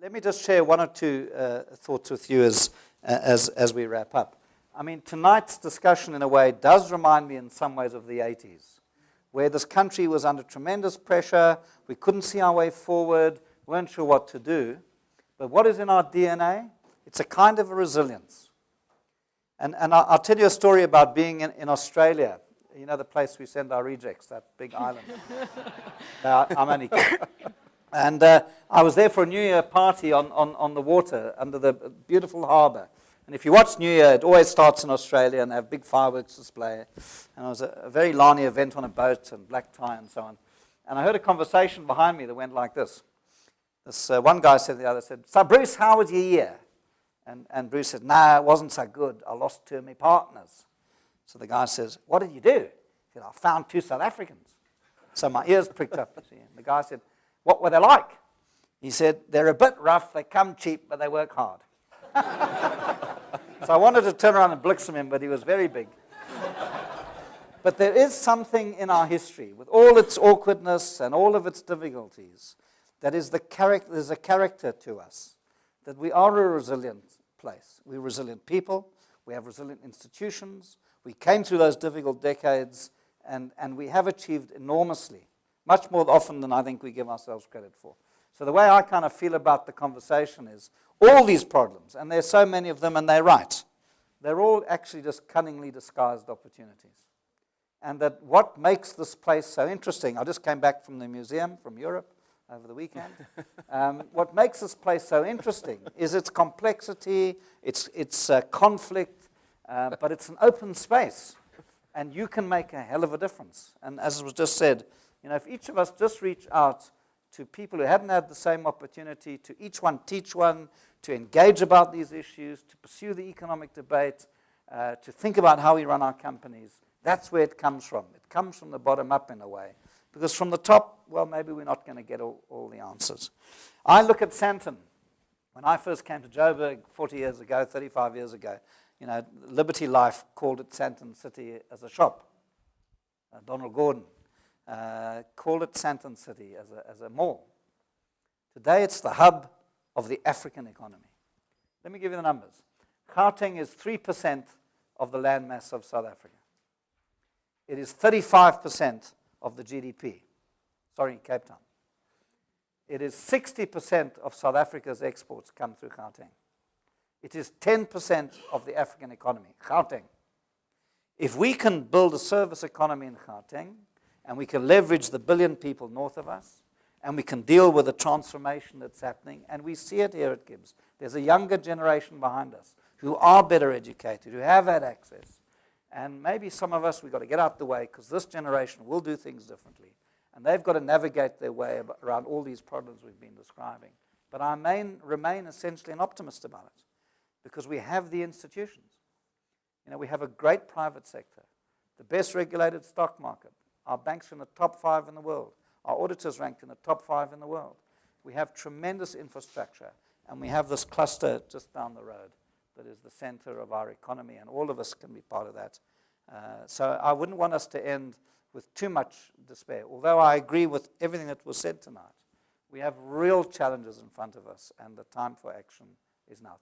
Let me just share one or two thoughts with you as we wrap up. I mean, tonight's discussion, in a way, does remind me in some ways of the 80s, where this country was under tremendous pressure. We couldn't see our way forward, weren't sure what to do. But what is in our DNA? It's a kind of a resilience. And I'll tell you a story about being in Australia. You know the place we send our rejects, that big island. I'm only kidding. And I was there for a New Year party on the water under the beautiful harbour. And if you watch New Year, it always starts in Australia and they have big fireworks display. And it was a very Lani event on a boat and black tie and so on. And I heard a conversation behind me that went like this. This one guy said to the other, said, "So Bruce, how was your year?" And Bruce said, "No, it wasn't so good. I lost 2 of my partners." So the guy says, "What did you do?" He said, "I found 2 South Africans." So my ears pricked up. And the guy said, "What were they like?" He said, "They're a bit rough. They come cheap, but they work hard." So I wanted to turn around and blix him, but he was very big. But there is something in our history, with all its awkwardness and all of its difficulties, that is there's a character to us, that we are a resilient place. We're resilient people. We have resilient institutions. We came through those difficult decades, and we have achieved enormously, much more often than I think we give ourselves credit for. So the way I kind of feel about the conversation is all these problems, and there's so many of them, and they're right, they're all actually just cunningly disguised opportunities. And that what makes this place so interesting, I just came back from the museum from Europe over the weekend. What makes this place so interesting is its complexity, its conflict, but it's an open space, and you can make a hell of a difference. And as was just said, you know, if each of us just reach out to people who hadn't had the same opportunity, to each one teach one, to engage about these issues, to pursue the economic debate, to think about how we run our companies, that's where it comes from. It comes from the bottom up in a way. Because from the top, well, maybe we're not going to get all the answers. I look at Sandton. When I first came to Joburg 40 years ago, 35 years ago, you know, Liberty Life called it Sandton City as a shop. Donald Gordon called it Sandton City as a mall. Today, it's the hub of the African economy. Let me give you the numbers. Gauteng is 3% of the landmass of South Africa. It is 35% of the GDP. Sorry, Cape Town. It is 60% of South Africa's exports come through Gauteng. It is 10% of the African economy, Gauteng. If we can build a service economy in Gauteng, and we can leverage the 1 billion people north of us, and we can deal with the transformation that's happening, and we see it here at GIBS. There's a younger generation behind us who are better educated, who have had access. And maybe some of us, we've got to get out the way because this generation will do things differently. And they've got to navigate their way around all these problems we've been describing. But I remain essentially an optimist about it because we have the institutions. You know, we have a great private sector, the best regulated stock market. Our banks are in the top 5 in the world. Our auditors ranked in the top 5 in the world. We have tremendous infrastructure, and we have this cluster just down the road that is the center of our economy, and all of us can be part of that. So I wouldn't want us to end with too much despair. Although I agree with everything that was said tonight, we have real challenges in front of us, and the time for action is now.